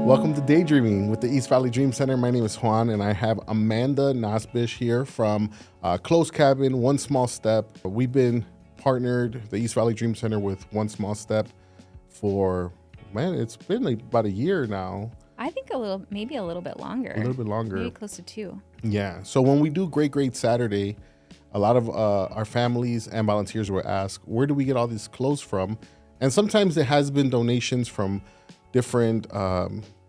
Welcome to DayDreaming with the East Valley Dream Center. My name is Juan, and I have Amanda Nosbisch here from Closed Cabin, One Small Step. We've been partnered, the East Valley Dream Center, with One Small Step for, it's been like about a year now. I think maybe a little bit longer. A little bit longer. Maybe close to 2. Yeah. So when we do Great Saturday, a lot of our families and volunteers will ask, where do we get all these clothes from? And sometimes it has been donations from different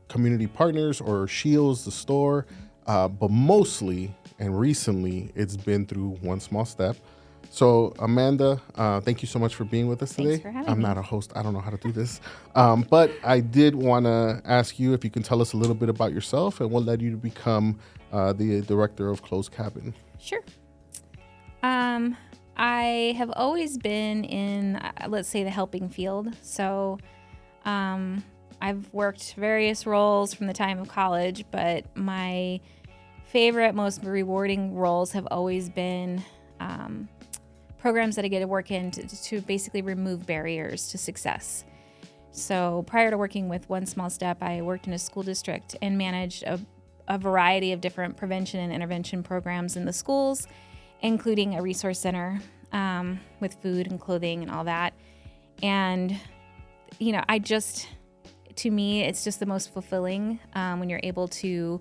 community partners or Shields, the store, but mostly and recently it's been through One Small Step. So Amanda, thank you so much for being with us today. Thanks for having me. I'm not a host. I don't know how to do this. But I did want to ask you if you can tell us a little bit about yourself and what led you to become the director of Closed Cabin. Sure. I have always been in, let's say, the helping field. So I've worked various roles from the time of college, but my favorite, most rewarding roles have always been programs that I get to work in to basically remove barriers to success. So prior to working with One Small Step, I worked in a school district and managed a variety of different prevention and intervention programs in the schools, including a resource center with food and clothing and all that. And, you know, to me, it's just the most fulfilling when you're able to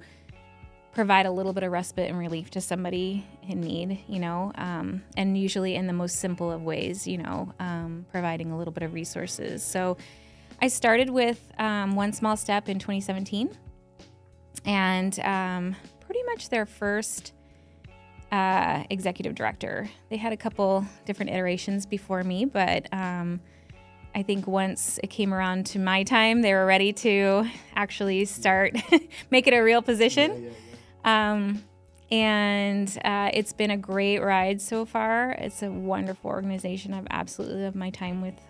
provide a little bit of respite and relief to somebody in need, and usually in the most simple of ways, providing a little bit of resources. So I started with One Small Step in 2017, and pretty much their first executive director. They had a couple different iterations before me, but I think once it came around to my time, they were ready to actually start make it a real position. And it's been a great ride so far. It's a wonderful organization. I've absolutely loved my time with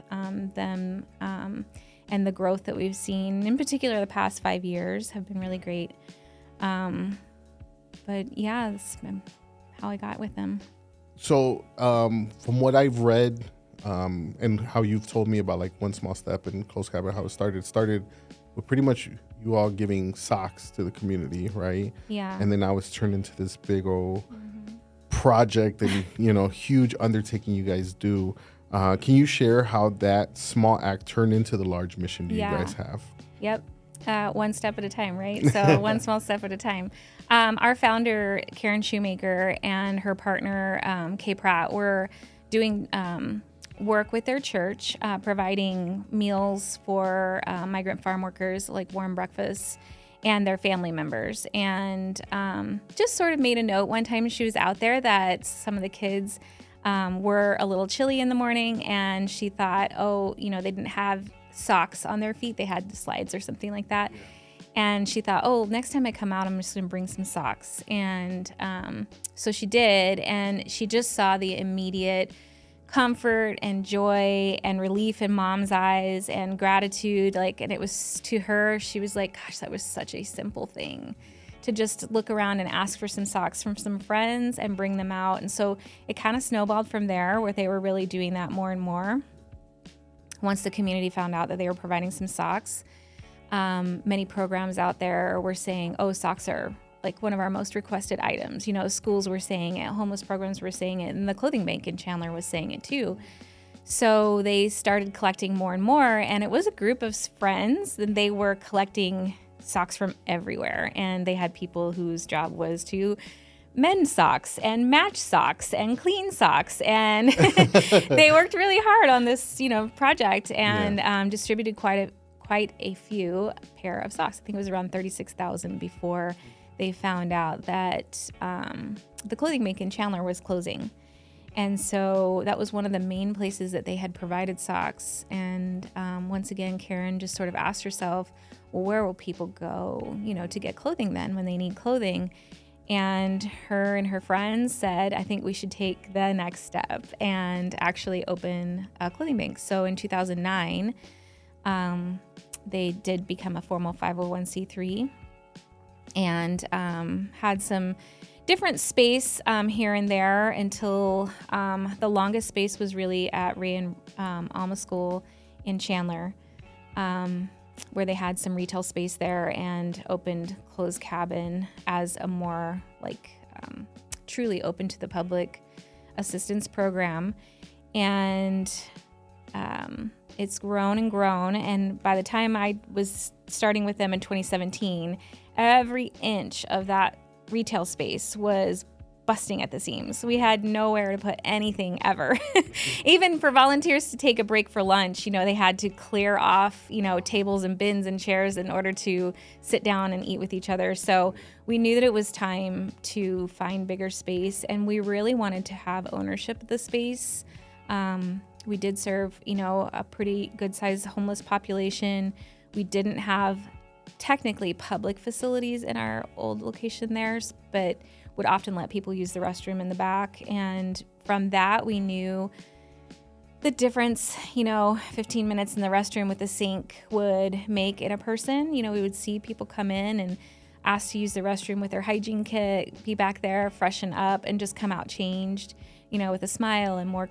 them, and the growth that we've seen, in particular the past 5 years, have been really great. But yeah, that's how I got with them. So from what I've read and how you've told me about like One Small Step and Closed Cabin, how it started with pretty much you all giving socks to the community, right? Yeah. And then now it's turned into this big old project and, huge undertaking you guys do. Can you share how that small act turned into the large mission you guys have? Yep. One step at a time, right? So one small step at a time. Our founder, Karen Shoemaker, and her partner, Kay Pratt, were doing work with their church, providing meals for migrant farm workers, like warm breakfasts, and their family members. And just sort of made a note one time she was out there that some of the kids were a little chilly in the morning, and she thought, they didn't have socks on their feet. They had the slides or something like that. Yeah. And she thought, next time I come out, I'm just going to bring some socks. And so she did, and she just saw the immediate comfort and joy and relief in mom's eyes and gratitude. And it was, to her, she was like, gosh, that was such a simple thing to just look around and ask for some socks from some friends and bring them out. And so it kind of snowballed from there, where they were really doing that more and more. Once the community found out that they were providing some socks, many programs out there were saying, socks are like one of our most requested items. Schools were saying it, homeless programs were saying it, and the clothing bank in Chandler was saying it too. So they started collecting more and more, and it was a group of friends, and they were collecting socks from everywhere. And they had people whose job was to mend socks and match socks and clean socks, and they worked really hard on this, project, and distributed quite a few pair of socks. I think it was around 36,000 before they found out that the clothing bank in Chandler was closing. And so that was one of the main places that they had provided socks. And once again, Karen just sort of asked herself, well, where will people go, to get clothing then when they need clothing? And her and her friends said, I think we should take the next step and actually open a clothing bank. So in 2009, they did become a formal 501c3 and had some different space here and there until the longest space was really at Ray and Alma School in Chandler. where they had some retail space there and opened Closed Cabin as a more like truly open to the public assistance program. And it's grown and grown. And by the time I was starting with them in 2017, every inch of that retail space was busting at the seams. We had nowhere to put anything ever. Even for volunteers to take a break for lunch, they had to clear off, tables and bins and chairs in order to sit down and eat with each other. So we knew that it was time to find bigger space, and we really wanted to have ownership of the space. We did serve, a pretty good sized homeless population. We didn't have technically public facilities in our old location there, but would often let people use the restroom in the back. And from that, we knew the difference, 15 minutes in the restroom with the sink would make in a person. We would see people come in and ask to use the restroom with their hygiene kit, be back there, freshen up, and just come out changed, with a smile and more,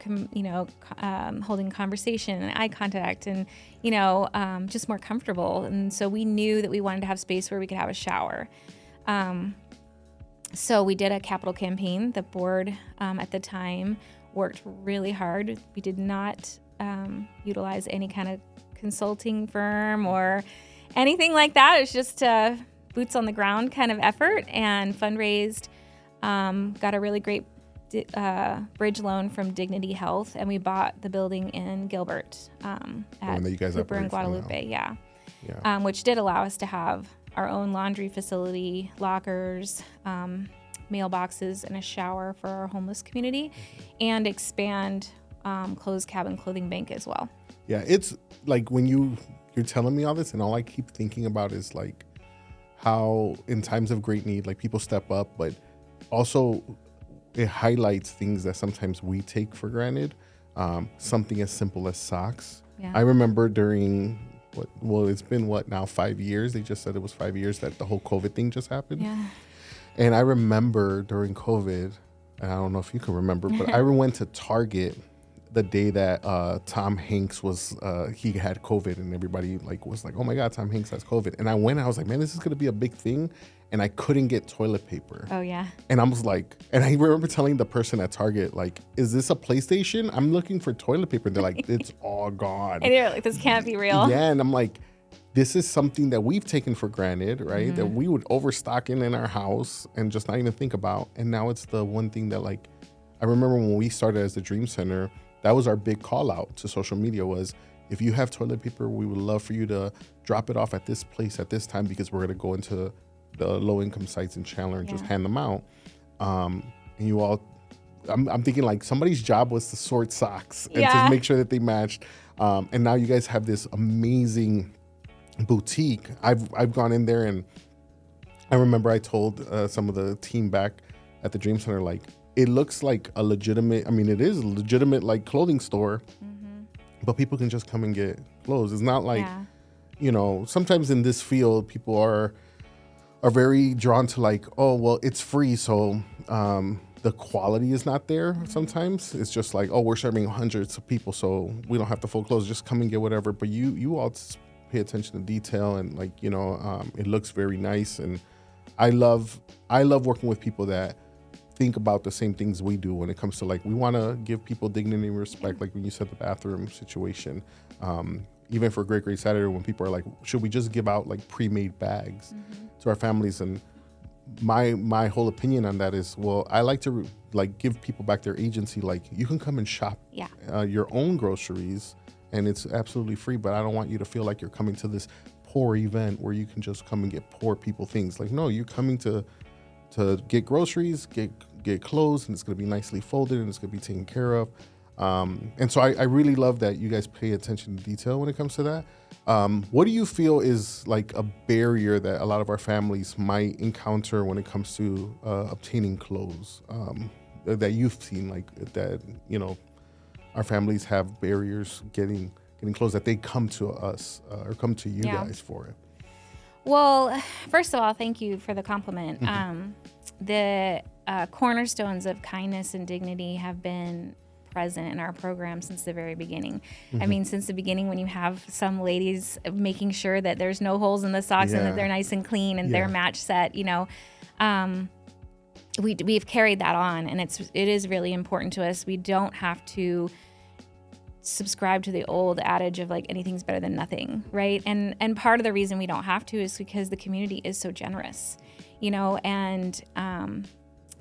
holding conversation and eye contact and, just more comfortable. And so we knew that we wanted to have space where we could have a shower. So we did a capital campaign. The board at the time worked really hard. We did not utilize any kind of consulting firm or anything like that. It was just a boots on the ground kind of effort, and fundraised, got a really great bridge loan from Dignity Health, and we bought the building in Gilbert at that you guys Cooper and Guadalupe, which did allow us to have our own laundry facility, lockers, mailboxes, and a shower for our homeless community, and expand Closed Cabin Clothing Bank as well. Yeah, it's like when you're telling me all this, and all I keep thinking about is like how in times of great need, like people step up, but also it highlights things that sometimes we take for granted. Something as simple as socks. Yeah. I remember during it's been now 5 years. They just said it was 5 years that the whole COVID thing just happened. Yeah. And I remember during COVID, and I don't know if you can remember, but I went to Target the day that Tom Hanks he had COVID, and everybody was like, oh my God, Tom Hanks has COVID. And I went, and I was like, man, this is going to be a big thing. And I couldn't get toilet paper. Oh yeah. And I was like, and I remember telling the person at Target, like, is this a PlayStation? I'm looking for toilet paper. And they're like, it's all gone. And they're like, this can't be real. Yeah. And I'm like, this is something that we've taken for granted, right? Mm-hmm. That we would overstock in our house and just not even think about. And now it's the one thing that I remember when we started as the Dream Center, that was our big call out to social media was, if you have toilet paper, we would love for you to drop it off at this place at this time, because we're going to go into the low-income sites in Chandler and just hand them out. And you all, I'm thinking somebody's job was to sort socks and to make sure that they matched. And now you guys have this amazing boutique. I've gone in there, and I remember I told some of the team back at the Dream Center, it looks like a legitimate, it is a legitimate clothing store, but people can just come and get clothes. It's not sometimes in this field, people are very drawn to oh, well, it's free, so the quality is not there sometimes. It's just we're serving hundreds of people, so we don't have to fold clothes, just come and get whatever. But you all pay attention to detail, and it looks very nice. And I love working with people that think about the same things we do when it comes to we want to give people dignity and respect. Like when you said the bathroom situation, even for Great Saturday, when people are like, should we just give out pre-made bags to our families? And my whole opinion on that is, well, I like to give people back their agency. You can come and shop your own groceries, and it's absolutely free, but I don't want you to feel like you're coming to this poor event where you can just come and get poor people things. No, you're coming to get groceries, get clothes, and it's going to be nicely folded, and it's going to be taken care of. And so I really love that you guys pay attention to detail when it comes to that. What do you feel is a barrier that a lot of our families might encounter when it comes to obtaining clothes, that you've seen, that, our families have barriers getting clothes, that they come to us or come to you guys for it? Well, first of all, thank you for the compliment. The cornerstones of kindness and dignity have been present in our program since the very beginning. I mean, since the beginning, when you have some ladies making sure that there's no holes in the socks and that they're nice and clean and they're match set, we've carried that on, and it is really important to us. We don't have to subscribe to the old adage of like anything's better than nothing, right? And part of the reason we don't have to is because the community is so generous, and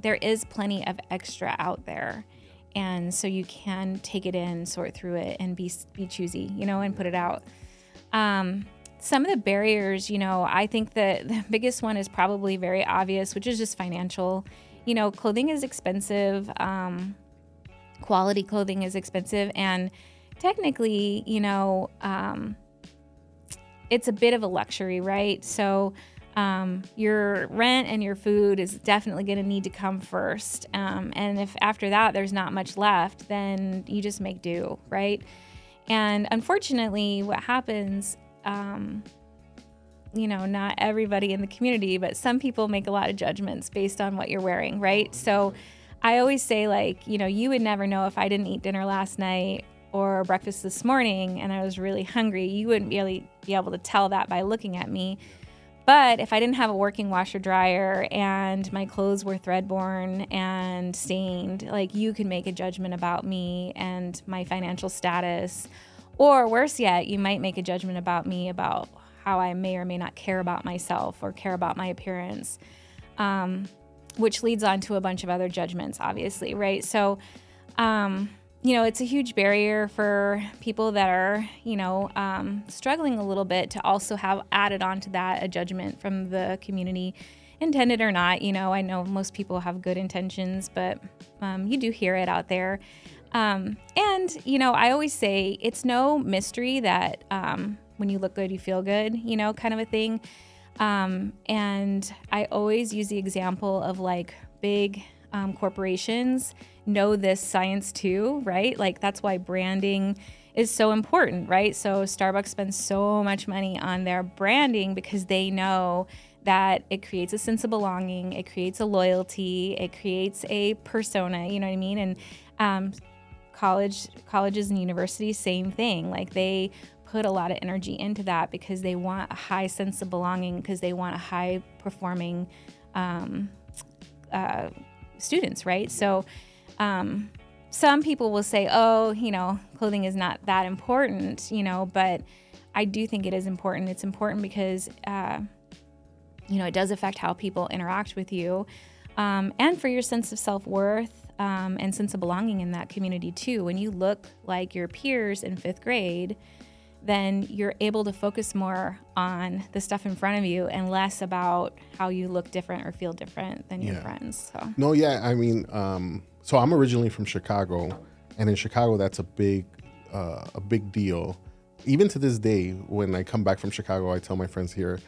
there is plenty of extra out there, and so you can take it in, sort through it, and be choosy, and put it out. Some of the barriers, I think that the biggest one is probably very obvious, which is just financial. Clothing is expensive. Quality clothing is expensive. And technically, it's a bit of a luxury, right? So your rent and your food is definitely going to need to come first. And if after that there's not much left, then you just make do, right? And unfortunately, what happens, not everybody in the community, but some people make a lot of judgments based on what you're wearing, right? So I always say, like, you would never know if I didn't eat dinner last night or breakfast this morning and I was really hungry. You wouldn't really be able to tell that by looking at me. But if I didn't have a working washer dryer and my clothes were thread-borne and stained, like, you can make a judgment about me and my financial status. Or worse yet, you might make a judgment about me about how I may or may not care about myself or care about my appearance, which leads on to a bunch of other judgments, obviously, right? So, it's a huge barrier for people that are, struggling a little bit to also have added on to that a judgment from the community, intended or not. I know most people have good intentions, but you do hear it out there. And, I always say it's no mystery that when you look good, you feel good, kind of a thing. And I always use the example of like big corporations know this science too, right? Like that's why branding is so important, right? So Starbucks spends so much money on their branding because they know that it creates a sense of belonging, it creates a loyalty, it creates a persona, you know what I mean? And colleges and universities, same thing. Like they put a lot of energy into that because they want a high sense of belonging, because they want a high performing students, right? So some people will say, clothing is not that important, but I do think it is important. It's important because, it does affect how people interact with you, and for your sense of self-worth, and sense of belonging in that community too. When you look like your peers in 5th grade, then you're able to focus more on the stuff in front of you and less about how you look different or feel different than your friends. So. No, yeah, I mean, so I'm originally from Chicago, and in Chicago, that's a big deal. Even to this day, when I come back from Chicago, I tell my friends here,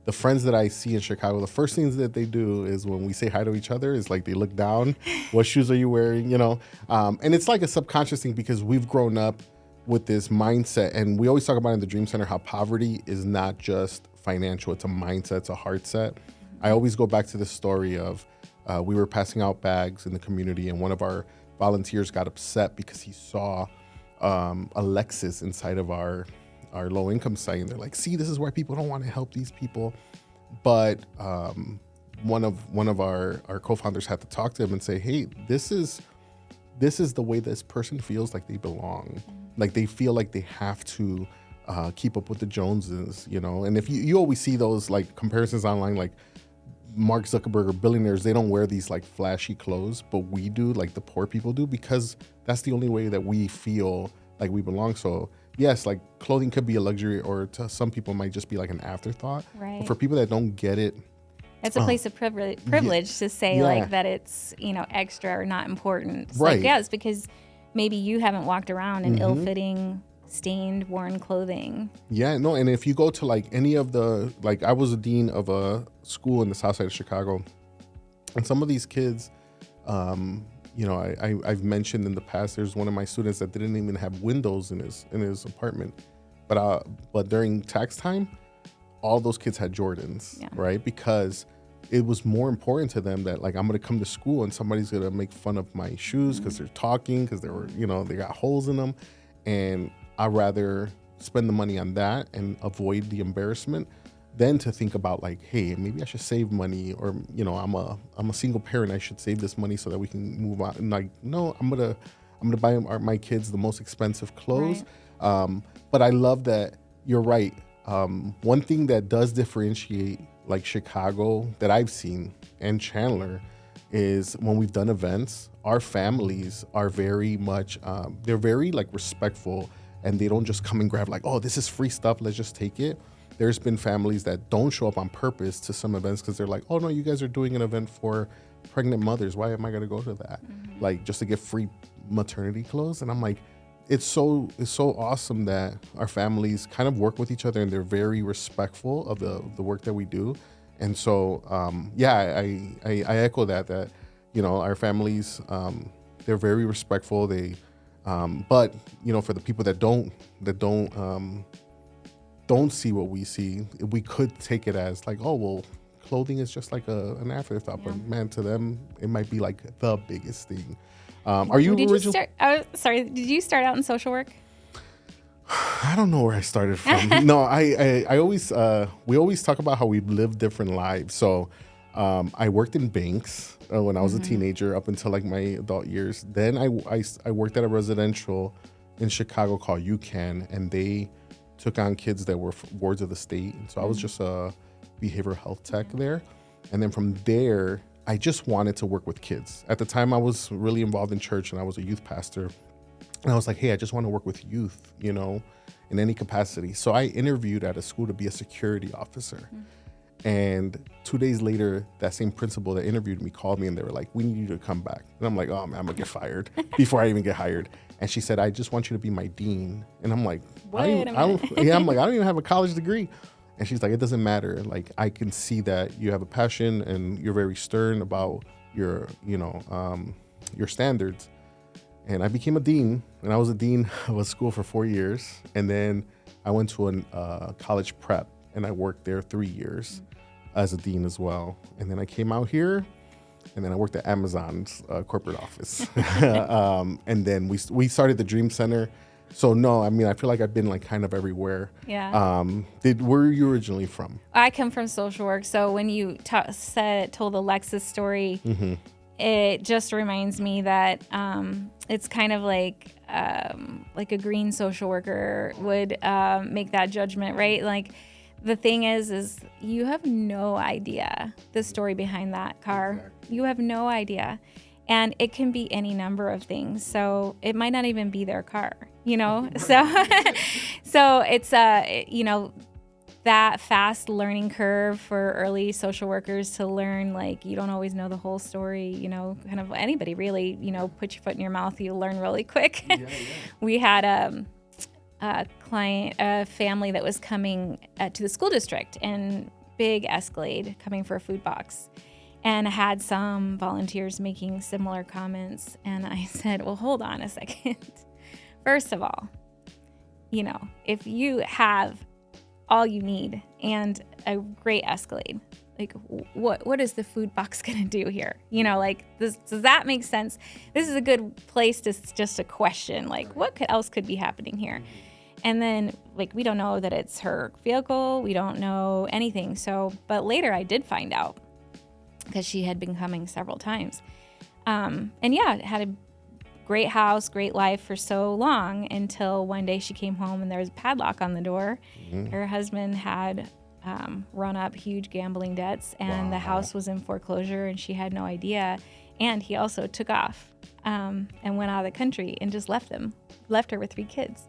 the friends that I see in Chicago, the first things that they do is when we say hi to each other is like they look down. What shoes are you wearing? And it's like a subconscious thing because we've grown up with this mindset, and we always talk about in the Dream Center how poverty is not just financial, it's a mindset, it's a heart set. I always go back to the story of we were passing out bags in the community, and one of our volunteers got upset because he saw a Lexus inside of our low income site, and they're like, see, this is why people don't want to help these people. But one of our co-founders had to talk to him and say, hey, this is the way this person feels like they belong. Like they feel like they have to keep up with the Joneses, And if you always see those like comparisons online, like Mark Zuckerberg or billionaires, they don't wear these like flashy clothes, but we do, like the poor people do, because that's the only way that we feel like we belong. So yes, like clothing could be a luxury, or to some people might just be like an afterthought. Right. But for people that don't get it, it's a place of privilege to say like that it's, extra or not important. It's right. Like, yes, because maybe you haven't walked around in ill-fitting, stained, worn clothing. Yeah, no, and if you go to like any of the, like I was a dean of a school in the south side of Chicago, and some of these kids, I've mentioned in the past, there's one of my students that didn't even have windows in his apartment, but during tax time, all those kids had Jordans, right? Because it was more important to them that like I'm gonna come to school and somebody's gonna make fun of my shoes because they're talking, because they were, they got holes in them, and I'd rather spend the money on that and avoid the embarrassment than to think about like, hey, maybe I should save money, or I'm a single parent, I should save this money so that we can move on. And like, no, I'm gonna buy my kids the most expensive clothes. Right. But I love that you're right. One thing that does differentiate like Chicago that I've seen and Chandler is when we've done events, our families are very much, they're very like respectful, and they don't just come and grab like, oh, this is free stuff, let's just take it. There's been families that don't show up on purpose to some events because they're like, oh no, you guys are doing an event for pregnant mothers. Why am I gonna go to that? Mm-hmm. Like just to get free maternity clothes? And I'm like, it's so awesome that our families kind of work with each other and they're very respectful of the work that we do. And so, I echo that, our families, they're very respectful. They, but for the people that don't see what we see, we could take it as like, oh, well, clothing is just like an afterthought, but man, to them, it might be like the biggest thing. Are you original? Did you start out in social work? I don't know where I started from. No, I always, we always talk about how we've lived different lives. So I worked in banks when I was a teenager up until like my adult years. Then I worked at a residential in Chicago called UCAN, and they took on kids that were wards of the state. And so I was just a behavioral health tech there. And then from there, I just wanted to work with kids. At the time, I was really involved in church and I was a youth pastor. And I was like, hey, I just want to work with youth, in any capacity. So I interviewed at a school to be a security officer. Mm-hmm. And 2 days later, that same principal that interviewed me called me and they were like, we need you to come back. And I'm like, oh man, I'm gonna get fired before I even get hired. And she said, I just want you to be my dean. And I'm like, I don't even have a college degree. And she's like, it doesn't matter. Like, I can see that you have a passion and you're very stern about your standards. And I became a dean, and I was a dean of a school for 4 years. And then I went to a college prep, and I worked there 3 years as a dean as well. And then I came out here, and then I worked at Amazon's corporate office. And then we started the Dream Center. So no, I mean, I feel like I've been like kind of everywhere. Yeah. Where are you originally from? I come from social work. So when you told the Lexus story, it just reminds me that it's kind of like a green social worker would make that judgment, right? Like the thing is you have no idea the story behind that car. Exactly. You have no idea. And it can be any number of things. So it might not even be their car, So it's, that fast learning curve for early social workers to learn, like, you don't always know the whole story, kind of anybody really, put your foot in your mouth, you learn really quick. Yeah. We had a client, a family that was coming to the school district in big Escalade coming for a food box. And I had some volunteers making similar comments. And I said, well, hold on a second. First of all, if you have all you need and a great Escalade, like what is the food box going to do here? Does that make sense? This is a good place to just a question, like what else could be happening here? And then we don't know that it's her vehicle. We don't know anything. But later I did find out, because she had been coming several times. Had a great house, great life for so long, until one day she came home and there was a padlock on the door. Mm-hmm. Her husband had run up huge gambling debts, and the house was in foreclosure, and she had no idea. And he also took off and went out of the country and just left her with 3 kids.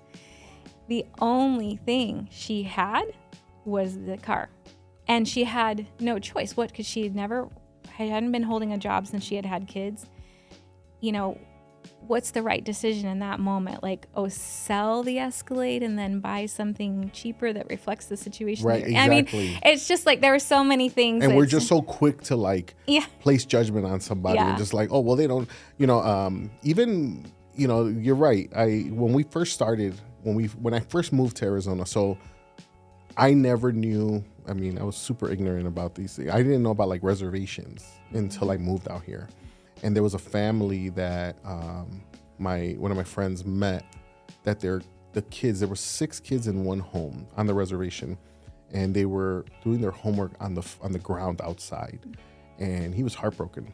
The only thing she had was the car. And she had no choice. Because she hadn't been holding a job since she had kids. What's the right decision in that moment? Sell the Escalade and then buy something cheaper that reflects the situation. Right, exactly. I mean, it's just there are so many things. And we're just so quick to place judgment on somebody and just oh, well, they don't, even, you're right. When I first moved to Arizona, so I never knew. I mean, I was super ignorant about these things. I didn't know about like reservations until I moved out here. And there was a family that one of my friends met, that the kids, there were 6 kids in one home on the reservation, and they were doing their homework on the ground outside. And he was heartbroken.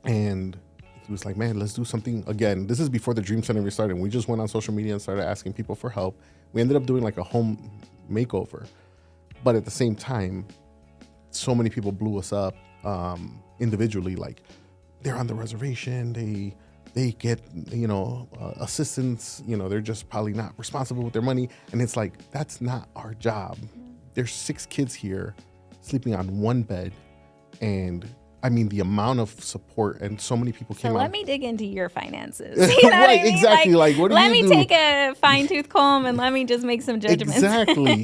And he was like, man, let's do something again. This is before the Dream Center restarted. We just went on social media and started asking people for help. We ended up doing like a home makeover. But at the same time, so many people blew us up individually. Like, they're on the reservation. They get, assistance. They're just probably not responsible with their money. And it's like, that's not our job. There's 6 kids here sleeping on one bed. And I mean, the amount of support, and so many people came out. So let me dig into your finances. You know right, what I mean? Exactly. Like, what do you do? Let me take a fine-tooth comb and let me just make some judgments.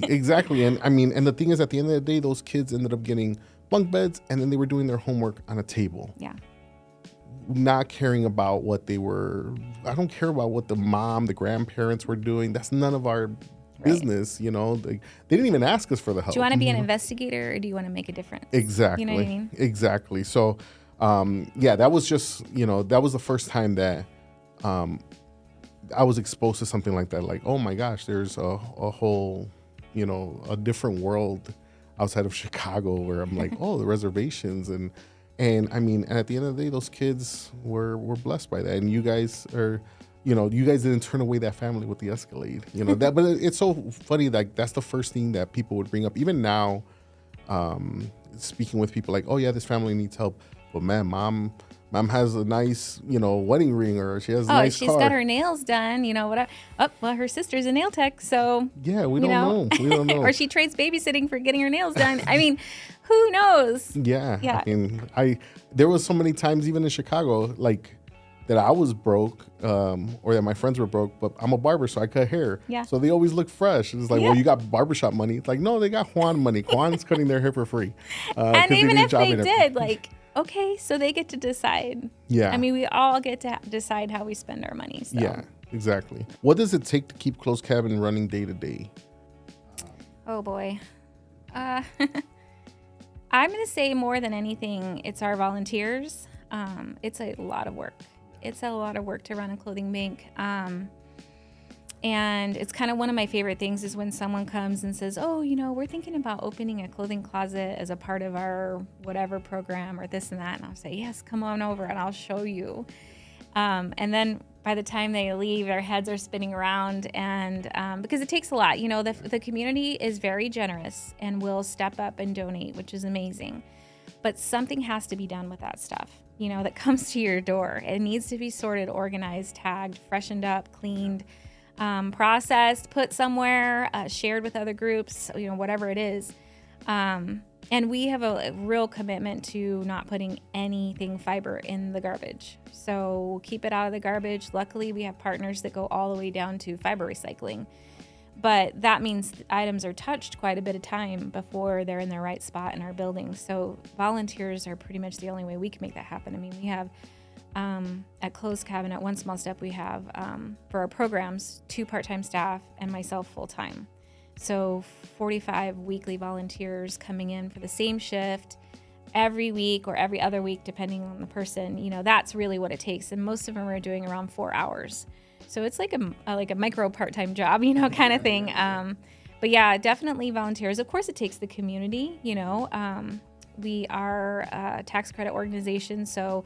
Exactly. And I mean, and the thing is, at the end of the day, those kids ended up getting bunk beds, and then they were doing their homework on a table. Yeah. Not caring about what they were. I don't care about what the grandparents were doing. That's none of our business. They didn't even ask us for the help. Do you want to be an investigator, or do you want to make a difference? Exactly. You know what I mean? Exactly. So, that was just, that was the first time that I was exposed to something like that. Like, oh my gosh, there's a whole, a different world outside of Chicago, where I'm like, oh, the reservations. And I mean, and at the end of the day, those kids were blessed by that. And you guys are, you guys didn't turn away that family with the Escalade, but it's so funny. Like, that's the first thing that people would bring up. Even now, speaking with people, like, oh yeah, this family needs help. But man, mom has a nice, wedding ring, or she has a nice car. She's got her nails done, whatever. Oh, well, her sister's a nail tech, so. Yeah, we don't know. We don't know. Or she trades babysitting for getting her nails done. I mean, who knows? Yeah. I mean, there was so many times, even in Chicago, like, that I was broke, or that my friends were broke, but I'm a barber, so I cut hair. Yeah. So they always look fresh. It's like, well, you got barbershop money. It's like, no, they got Juan money. Juan's cutting their hair for free. And even if they did, like, okay, so they get to decide. Yeah. I mean, we all get to decide how we spend our money. So. Yeah, exactly. What does it take to keep Closed Cabin running day to day? Oh, boy. I'm going to say, more than anything, it's our volunteers. It's a lot of work. It's a lot of work to run a clothing bank. And it's kind of one of my favorite things is when someone comes and says, oh, we're thinking about opening a clothing closet as a part of our whatever program or this and that. And I'll say, yes, come on over and I'll show you. And then by the time they leave, their heads are spinning around. And because it takes a lot, the community is very generous and will step up and donate, which is amazing. But something has to be done with that stuff, that comes to your door. It needs to be sorted, organized, tagged, freshened up, cleaned, processed, put somewhere, shared with other groups, whatever it is. And we have a real commitment to not putting anything fiber in the garbage. So we'll keep it out of the garbage. Luckily, we have partners that go all the way down to fiber recycling. But that means items are touched quite a bit of time before they're in their right spot in our building. So volunteers are pretty much the only way we can make that happen. I mean, we have at Closed Cabin, at One Small Step, we have for our programs 2 part-time staff and myself full-time. So 45 weekly volunteers coming in for the same shift every week or every other week, depending on the person. That's really what it takes. And most of them are doing around 4 hours. So it's like a micro part-time job, kind of thing. But yeah, definitely volunteers. Of course, it takes the community. We are a tax credit organization, so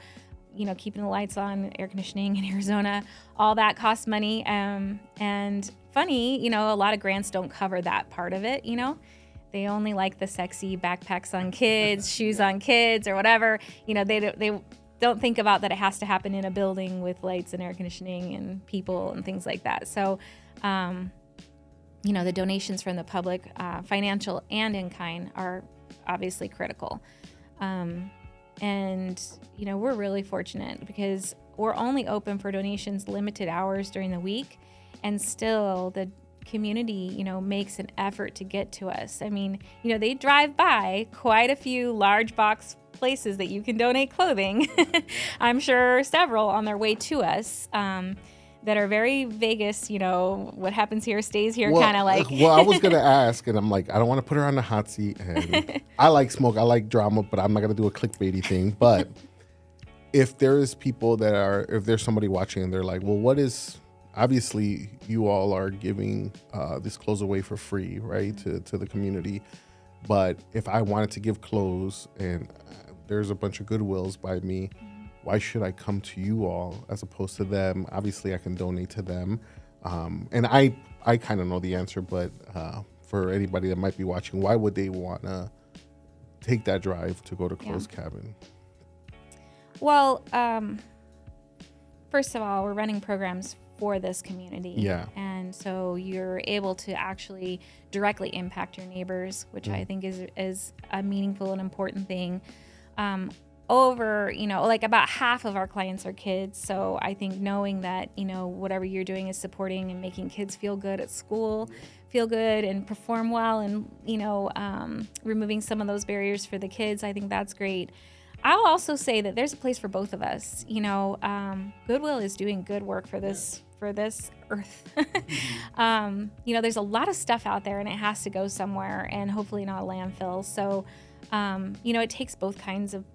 keeping the lights on, air conditioning in Arizona, all that costs money. And funny, a lot of grants don't cover that part of it. They only like the sexy backpacks on kids, shoes on kids, or whatever. They don't think about that it has to happen in a building with lights and air conditioning and people and things like that. So, the donations from the public, financial and in kind, are obviously critical. And we're really fortunate because we're only open for donations limited hours during the week, and still the community, makes an effort to get to us. I mean, they drive by quite a few large box places that you can donate clothing. I'm sure several on their way to us. that are very Vegas, what happens here stays here, Well, kind of like. Well, I was going to ask, and I'm like, I don't want to put her on the hot seat. And I like smoke, I like drama, but I'm not going to do a clickbaity thing. But if there's somebody watching and they're like, well, obviously you all are giving this clothes away for free, right, to the community. But if I wanted to give clothes and there's a bunch of Goodwills by me, why should I come to you all as opposed to them? Obviously, I can donate to them. And I kind of know the answer, but for anybody that might be watching, why would they want to take that drive to go to Clothes Cabin? Well, first of all, we're running programs for this community. Yeah. And so you're able to actually directly impact your neighbors, which I think is a meaningful and important thing. Over, like about half of our clients are kids. So I think knowing that, whatever you're doing is supporting and making kids feel good at school, feel good and perform well, and, removing some of those barriers for the kids, I think that's great. I'll also say that there's a place for both of us. Goodwill is doing good work for this earth. There's a lot of stuff out there and it has to go somewhere, and hopefully not a landfill. So, it takes both kinds of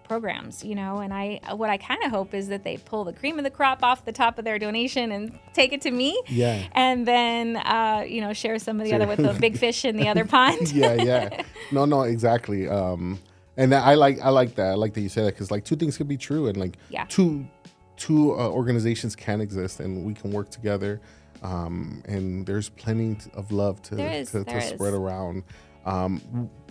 programs, and what I kind of hope is that they pull the cream of the crop off the top of their donation and take it to me. Yeah. And then, share some of the other with the big fish in the other pond. Yeah. No, exactly. And I like that. I like that you say that, because like two things could be true, and like two organizations can exist and we can work together. And there's plenty of love to spread around.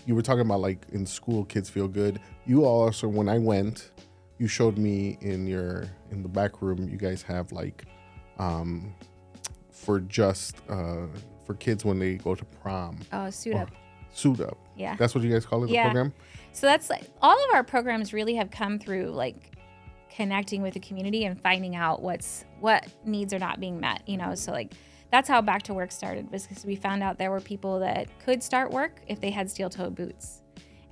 You were talking about like in school, kids feel good. You all also, when I went, you showed me in the back room, you guys have like, for kids when they go to prom. Oh, suit up. Suit up. Yeah. That's what you guys call it, the program? So that's like, all of our programs really have come through like connecting with the community and finding out what needs are not being met, so like that's how Back to Work started, was because we found out there were people that could start work if they had steel-toed boots,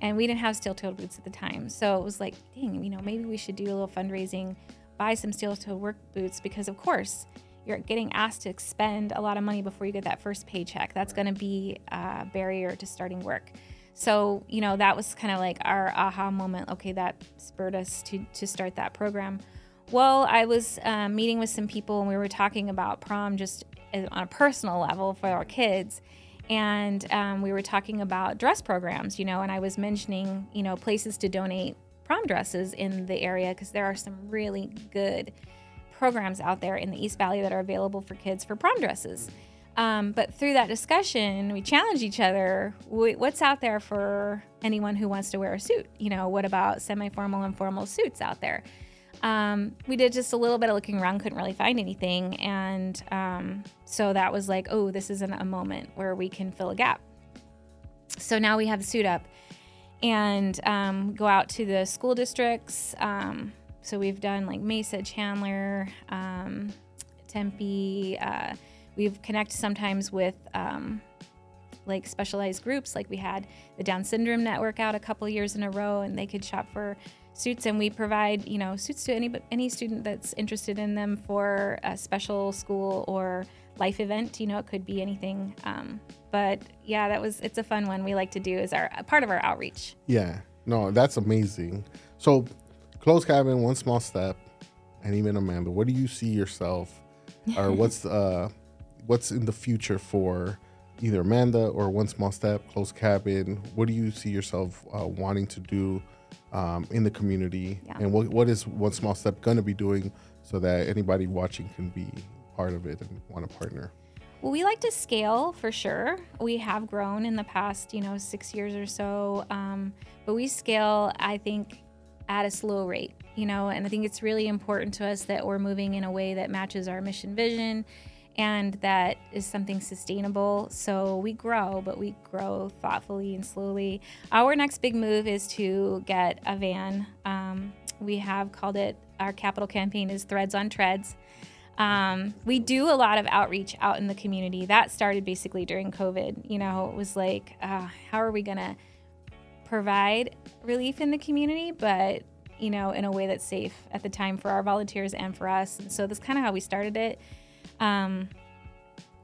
and we didn't have steel-toed boots at the time. So it was like, dang, maybe we should do a little fundraising, buy some steel-toed work boots, because of course you're getting asked to spend a lot of money before you get that first paycheck. That's going to be a barrier to starting work. So, that was kind of like our aha moment. Okay, that spurred us to start that program. Well, I was meeting with some people, and we were talking about prom just on a personal level for our kids. And we were talking about dress programs, and I was mentioning, places to donate prom dresses in the area, because there are some really good programs out there in the East Valley that are available for kids for prom dresses. But through that discussion, we challenged each other. What's out there for anyone who wants to wear a suit? What about semi-formal and formal suits out there? We did just a little bit of looking around, couldn't really find anything. And so that was like, oh, this isn't a moment where we can fill a gap. So now we have the suit up and go out to the school districts. So we've done like Mesa, Chandler, Tempe. We've connected sometimes with like specialized groups. Like we had the Down Syndrome Network out a couple years in a row, and they could shop for suits, and we provide suits to any student that's interested in them for a special school or life event. It could be anything. But yeah, it's a fun one we like to do as a part of our outreach. Yeah, no, that's amazing. So Clothes Cabin, One Small Step, and even Amanda, what do you see yourself, or what's in the future for either Amanda or One Small Step, Clothes Cabin? What do you see yourself wanting to do in the community? Yeah. And what is One Small Step going to be doing so that anybody watching can be part of it and want to partner? Well, we like to scale for sure. We have grown in the past, 6 years or so, but we scale, I think, at a slow rate, and I think it's really important to us that we're moving in a way that matches our mission vision and that is something sustainable. So we grow, but we grow thoughtfully and slowly. Our next big move is to get a van. We have called it, our capital campaign is Threads on Treads. We do a lot of outreach out in the community. That started basically during COVID. It was like, how are we going to provide relief in the community, but in a way that's safe at the time for our volunteers and for us. And so that's kind of how we started it.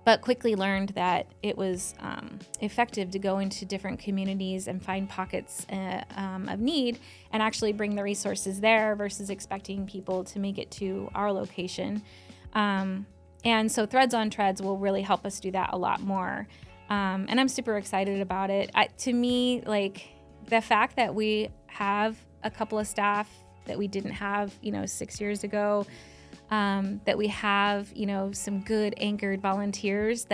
But quickly learned that it was effective to go into different communities and find pockets of need and actually bring the resources there versus expecting people to make it to our location. And so Threads on Treads will really help us do that a lot more. And I'm super excited about it. To me, like the fact that we have a couple of staff that we didn't have, 6 years ago, that we have, some good anchored volunteers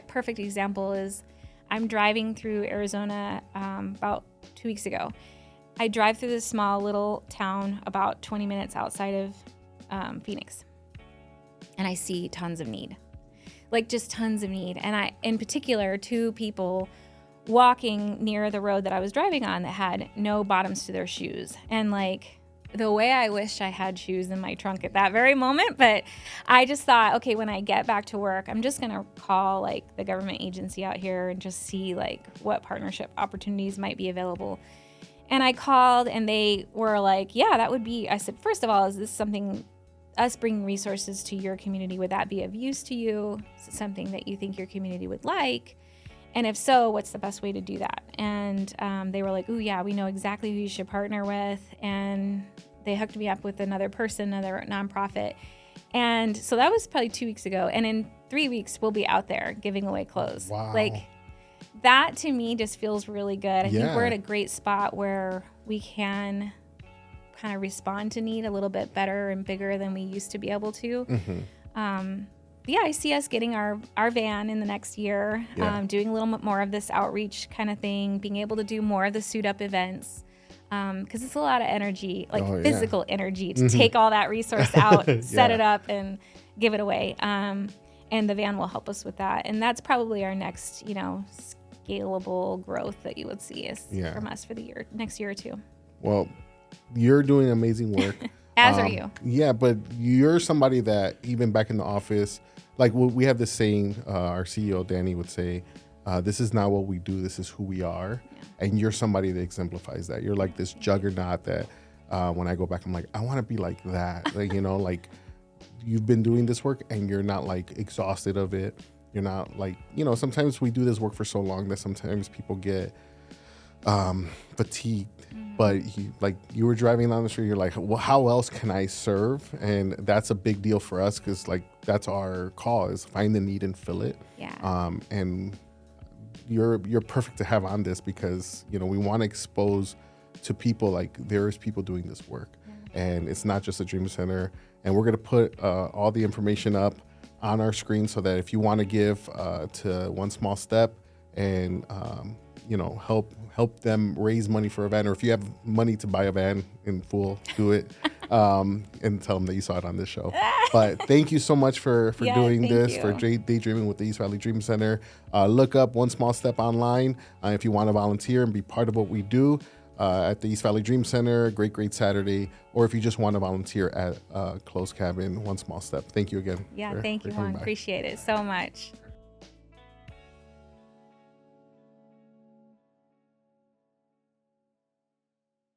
perfect example is I'm driving through Arizona about 2 weeks ago. I drive through this small little town about 20 minutes outside of Phoenix, and I see tons of need, like just tons of need. And in particular, 2 people walking near the road that I was driving on that had no bottoms to their shoes. And like, the way I wish I had shoes in my trunk at that very moment, but I just thought, okay, when I get back to work, I'm just going to call like the government agency out here and just see like what partnership opportunities might be available. And I called and they were like, yeah, that would be, I said, first of all, is this something, us bringing resources to your community, would that be of use to you? Is it something that you think your community would like? And if so, what's the best way to do that? And they were like, ooh, yeah, we know exactly who you should partner with. And they hooked me up with another person, another nonprofit. And so that was probably 2 weeks ago. And in 3 weeks, we'll be out there giving away clothes. Wow. Like that to me just feels really good. I think we're at a great spot where we can kind of respond to need a little bit better and bigger than we used to be able to. Mm-hmm. Yeah, I see us getting our van in the next year, doing a little bit more of this outreach kind of thing, being able to do more of the suit up events, because it's a lot of energy, like physical energy to take all that resource out, set it up and give it away. And the van will help us with that. And that's probably our next, scalable growth that you would see from us for the next year or two. Well, you're doing amazing work. As are you. Yeah, but you're somebody that even back in the office, like we have this saying, our CEO, Danny, would say, this is not what we do, this is who we are. Yeah. And you're somebody that exemplifies that. You're like this juggernaut that when I go back, I'm like, I want to be like that. Like, like you've been doing this work and you're not like exhausted of it. You're not like, sometimes we do this work for so long that sometimes people get fatigued. But you were driving down the street, you're like, well, how else can I serve? And that's a big deal for us because like that's our call, is find the need and fill it. Yeah. And you're perfect to have on this because we want to expose to people like there's people doing this work, and it's not just a Dream Center. And we're gonna put all the information up on our screen so that if you want to give to One Small Step and help them raise money for a van, or if you have money to buy a van in full, do it, and tell them that you saw it on this show. But thank you so much for doing this, for DayDreaming with the East Valley Dream Center. Look up One Small Step online if you want to volunteer and be part of what we do at the East Valley Dream Center. Great Saturday. Or if you just want to volunteer at Closed Cabin, One Small Step. Thank you again. Yeah, thank you, Juan. Appreciate it so much.